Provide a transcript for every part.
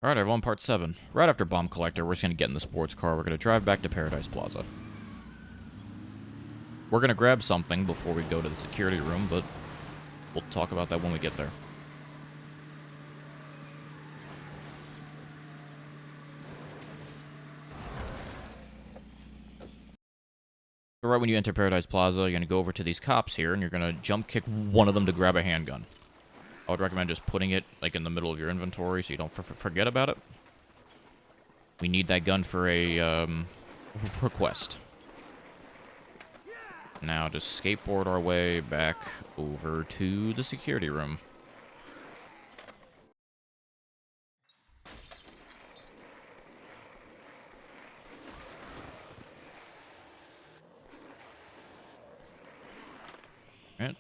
Alright, everyone, part 7. Right after Bomb Collector, we're just going to get in the sports car. We're going to drive back to Paradise Plaza. We're going to grab something before we go to the security room, but we'll talk about that when we get there. So right when you enter Paradise Plaza, you're going to go over to these cops here, and you're going to jump kick one of them to grab a handgun. I would recommend just putting it like in the middle of your inventory so you don't forget about it. We need that gun for a request. Now just skateboard our way back over to the security room. Right.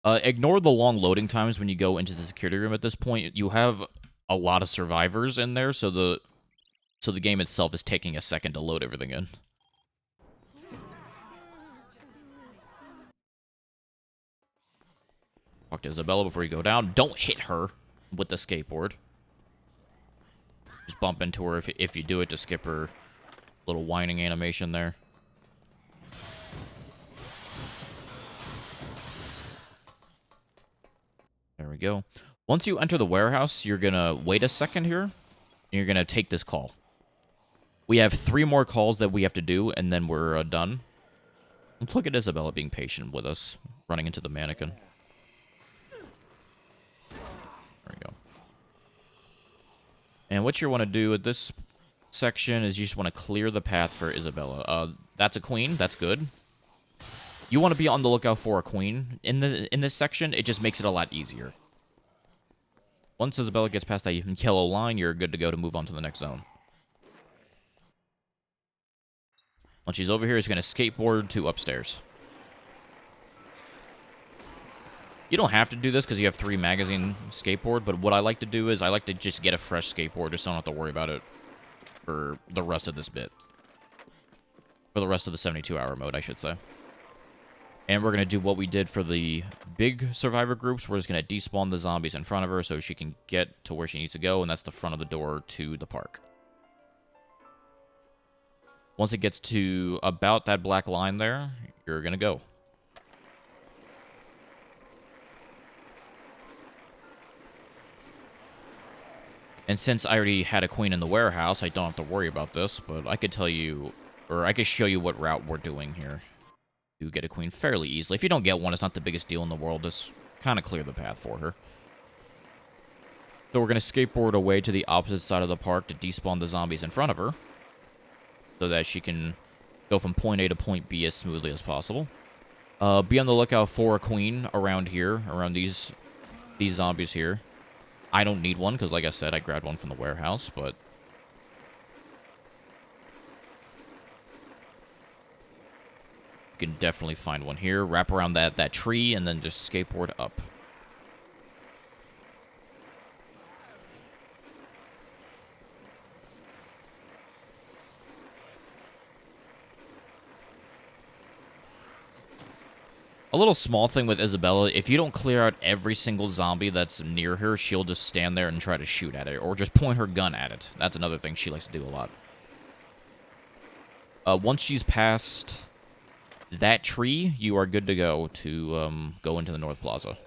Ignore the long loading times when you go into the security room at this point. You have a lot of survivors in there, so the game itself is taking a second to load everything in. Talk to Isabella before you go down. Don't hit her with the skateboard. Just bump into her if you do it to skip her little whining animation there. There we go. Once you enter the warehouse, you're going to wait a second here, and you're going to take this call. We have 3 more calls that we have to do, and then we're done. And look at Isabella being patient with us, running into the mannequin. There we go. And what you want to do at this section is you just want to clear the path for Isabella. That's a queen. That's good. You want to be on the lookout for a queen. In this section, it just makes it a lot easier. Once Isabella gets past that yellow line, you're good to go to move on to the next zone. Once she's over here, she's going to skateboard to upstairs. You don't have to do this because you have 3 magazine skateboard, but what I like to do is I like to just get a fresh skateboard just so I don't have to worry about it for the rest of this bit. For the rest of the 72-hour mode, I should say. And we're going to do what we did for the big survivor groups. We're just going to despawn the zombies in front of her so she can get to where she needs to go, and that's the front of the door to the park. Once it gets to about that black line there, you're going to go. And since I already had a queen in the warehouse, I don't have to worry about this, but I could tell you, or I could show you what route we're doing here. You get a queen fairly easily. If you don't get one, it's not the biggest deal in the world. Just kind of clear the path for her. So we're going to skateboard away to the opposite side of the park to despawn the zombies in front of her, so that she can go from point A to point B as smoothly as possible. Be on the lookout for a queen around here, around these zombies here. I don't need one, because like I said, I grabbed one from the warehouse, but you can definitely find one here. Wrap around that tree, and then just skateboard up. A little small thing with Isabella, if you don't clear out every single zombie that's near her, she'll just stand there and try to shoot at it, or just point her gun at it. That's another thing she likes to do a lot. Once she's past that tree, you are good to go into the North Plaza.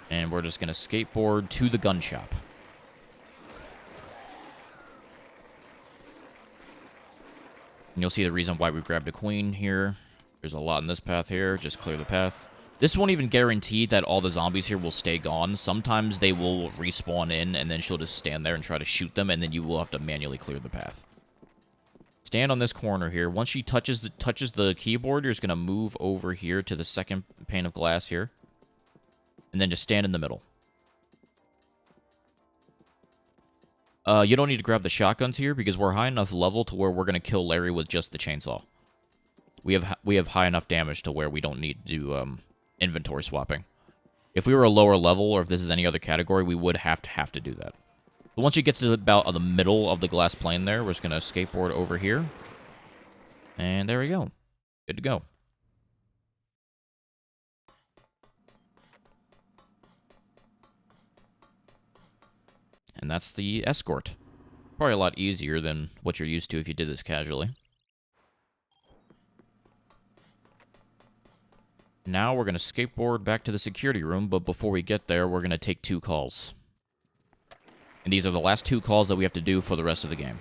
And we're just going to skateboard to the gun shop. And you'll see the reason why we grabbed a queen here. There's a lot in this path here. Just clear the path. This won't even guarantee that all the zombies here will stay gone. Sometimes they will respawn in, and then she'll just stand there and try to shoot them, and then you will have to manually clear the path. Stand on this corner here. Once she touches the keyboard, you're just going to move over here to the second pane of glass here. And then just stand in the middle. You don't need to grab the shotguns here because we're high enough level to where we're going to kill Larry with just the chainsaw. we have high enough damage to where we don't need to do inventory swapping. If we were a lower level, or if this is any other category, we would have to do that. But once you get to about the middle of the glass plane there, we're just going to skateboard over here. And there we go. Good to go. And that's the escort. Probably a lot easier than what you're used to if you did this casually. Now we're going to skateboard back to the security room, but before we get there, we're going to take 2 calls. And these are the last 2 calls that we have to do for the rest of the game.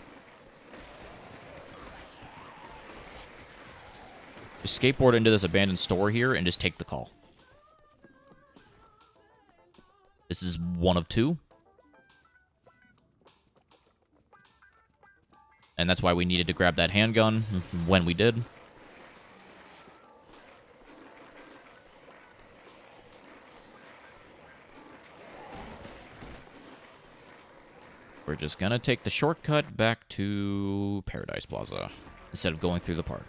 Just skateboard into this abandoned store here and just take the call. This is 1 of 2. And that's why we needed to grab that handgun when we did. We're just gonna take the shortcut back to Paradise Plaza instead of going through the park.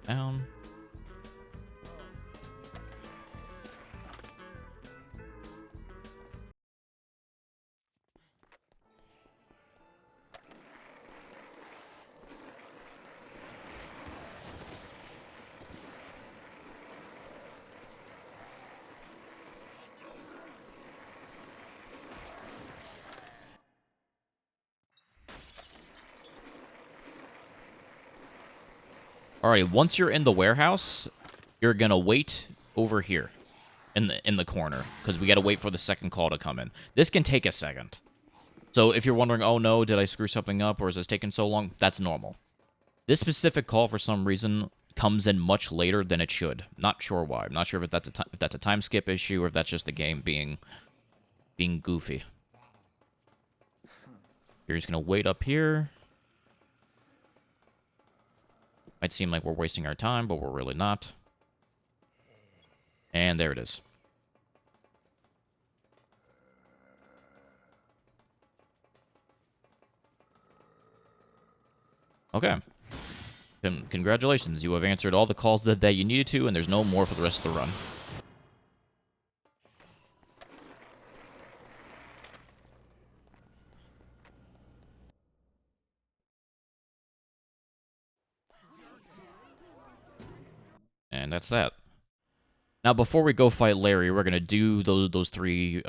Down. Alright, once you're in the warehouse, you're gonna wait over here in the corner, because we gotta wait for the second call to come in. This can take a second. So if you're wondering, oh no, did I screw something up, or is this taking so long? That's normal. This specific call, for some reason, comes in much later than it should. Not sure why. I'm not sure if that's a time skip issue, or if that's just the game being goofy. You're just gonna wait up here. Might seem like we're wasting our time, but we're really not. And there it is. Okay. Congratulations, you have answered all the calls that you needed to, and there's no more for the rest of the run. And that's that. Now, before we go fight Larry, we're going to do those 3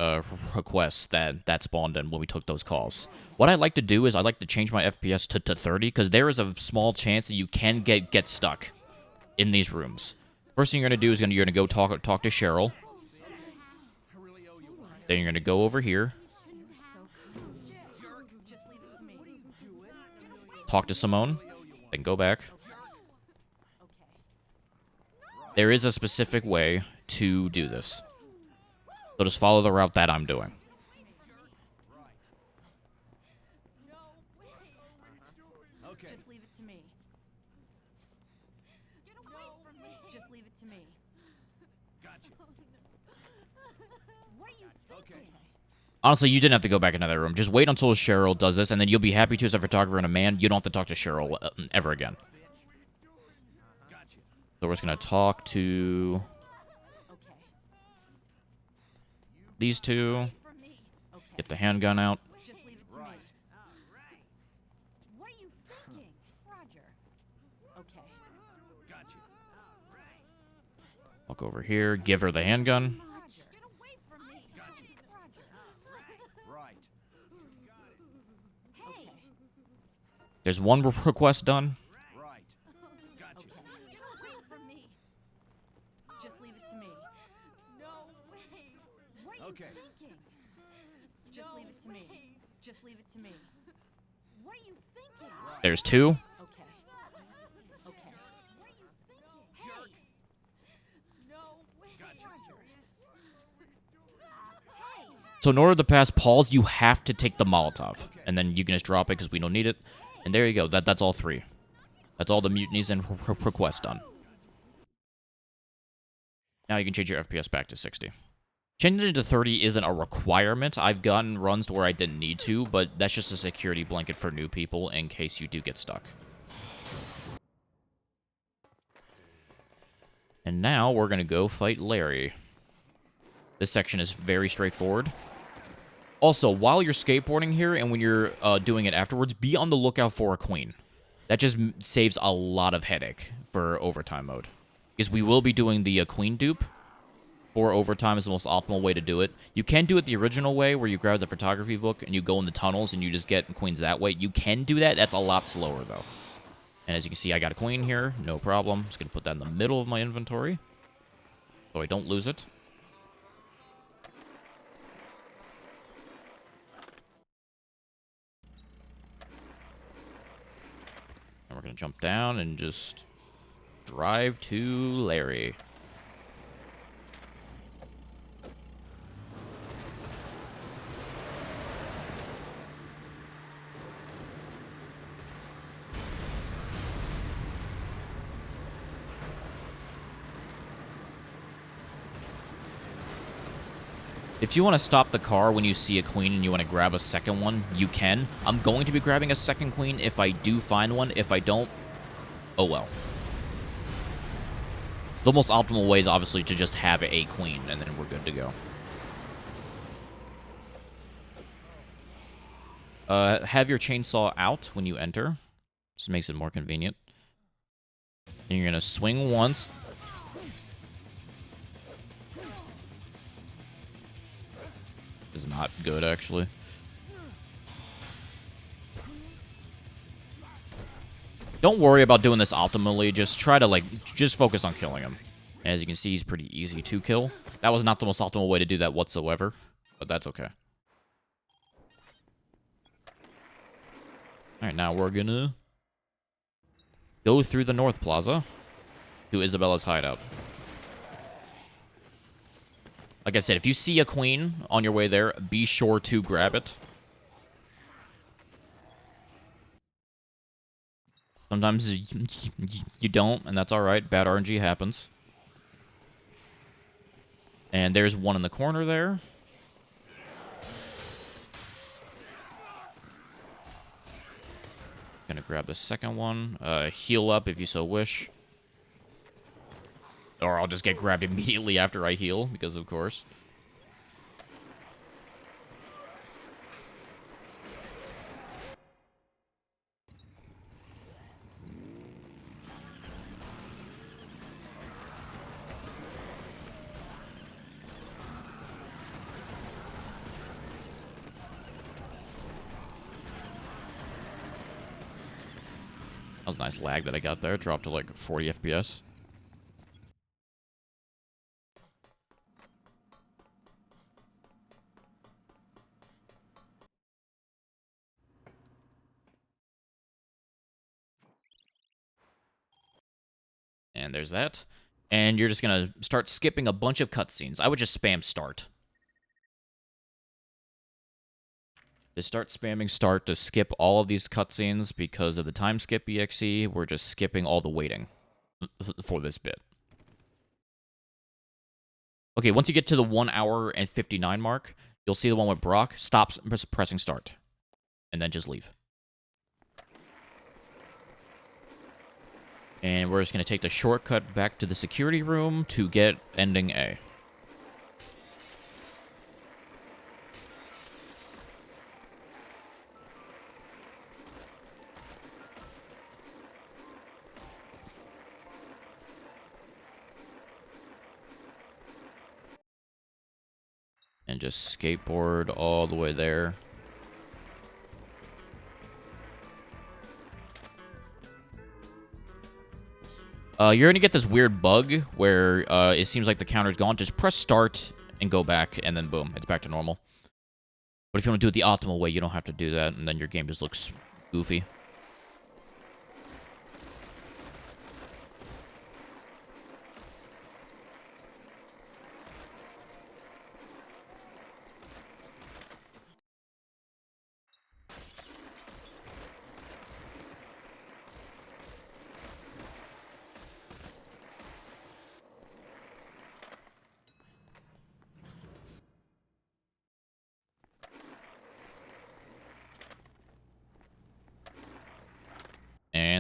requests that spawned in when we took those calls. What I like to do is I like to change my FPS to 30, because there is a small chance that you can get stuck in these rooms. First thing you're going to do is you're going to go talk to Cheryl. Then you're going to go over here. Talk to Simone. Then go back. There is a specific way to do this. So just follow the route that I'm doing. Just leave it to me. Get away from me. Just leave it to me. Gotcha. What are you thinking? Honestly, you didn't have to go back into that room. Just wait until Cheryl does this, and then you'll be happy to as a photographer and a man. You don't have to talk to Cheryl ever again. So we're just going to talk to these 2. Get the handgun out. Just leave it to me. What are you thinking? Roger. Okay. Gotcha. Walk over here. Give her the handgun. Roger. Get away from me. Gotcha. Roger. Right. Hey. There's 1 request done. Just leave it to me. What are you thinking? There's 2. Okay. What are you thinking? Hey. No way. Hey. So in order to pass Paul's, you have to take the Molotov. And then you can just drop it because we don't need it. And there you go. That's all 3. That's all the mutinies and requests done. Now you can change your FPS back to 60. Changing it to 30 isn't a requirement. I've gotten runs to where I didn't need to, but that's just a security blanket for new people in case you do get stuck. And now we're going to go fight Larry. This section is very straightforward. Also, while you're skateboarding here and when you're doing it afterwards, be on the lookout for a queen. That just saves a lot of headache for overtime mode. Because we will be doing the queen dupe. For overtime is the most optimal way to do it. You can do it the original way, where you grab the photography book and you go in the tunnels and you just get queens that way. You can do that. That's a lot slower, though. And as you can see, I got a queen here. No problem. Just going to put that in the middle of my inventory so I don't lose it. And we're going to jump down and just drive to Larry. If you want to stop the car when you see a queen and you want to grab a second one, you can. I'm going to be grabbing a second queen if I do find one. If I don't, oh well. The most optimal way is obviously to just have a queen, and then we're good to go. Have your chainsaw out when you enter. Just makes it more convenient. And you're going to swing once. Is not good, actually. Don't worry about doing this optimally. Just try to, just focus on killing him. As you can see, he's pretty easy to kill. That was not the most optimal way to do that whatsoever, but that's okay. Alright, now we're gonna go through the North Plaza to Isabella's hideout. Like I said, if you see a queen on your way there, be sure to grab it. Sometimes you don't, and that's alright. Bad RNG happens. And there's one in the corner there. Gonna grab the second one. Heal up if you so wish. Or I'll just get grabbed immediately after I heal, because of course. That was a nice lag that I got there. Dropped to like 40 FPS. And there's that. And you're just going to start skipping a bunch of cutscenes. I would just spam start. Just start spamming start to skip all of these cutscenes because of the time skip exe. We're just skipping all the waiting for this bit. Okay, once you get to the 1 hour and 59 mark, you'll see the one with Brock. Stop pressing start. And then just leave. And we're just going to take the shortcut back to the security room to get ending A. And just skateboard all the way there. You're going to get this weird bug where it seems like the counter's gone. Just press start and go back, and then boom, it's back to normal. But if you want to do it the optimal way, you don't have to do that, and then your game just looks goofy.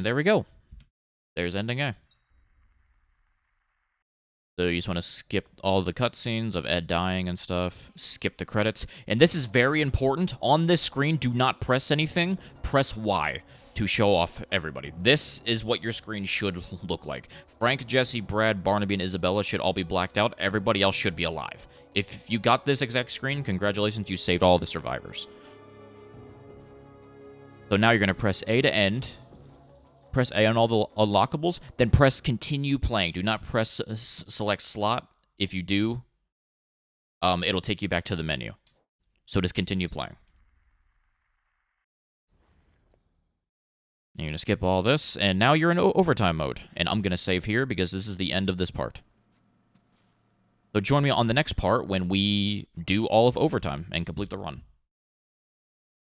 And there we go. There's ending A. So you just want to skip all the cutscenes of Ed dying and stuff. Skip the credits. And this is very important. On this screen, do not press anything. Press Y to show off everybody. This is what your screen should look like. Frank, Jesse, Brad, Barnaby, and Isabella should all be blacked out. Everybody else should be alive. If you got this exact screen, congratulations, you saved all the survivors. So now you're going to press A to end. Press A on all the unlockables, then press continue playing. Do not press select slot. If you do, it'll take you back to the menu. So just continue playing. And you're going to skip all this, and now you're in overtime mode. And I'm going to save here because this is the end of this part. So join me on the next part when we do all of overtime and complete the run.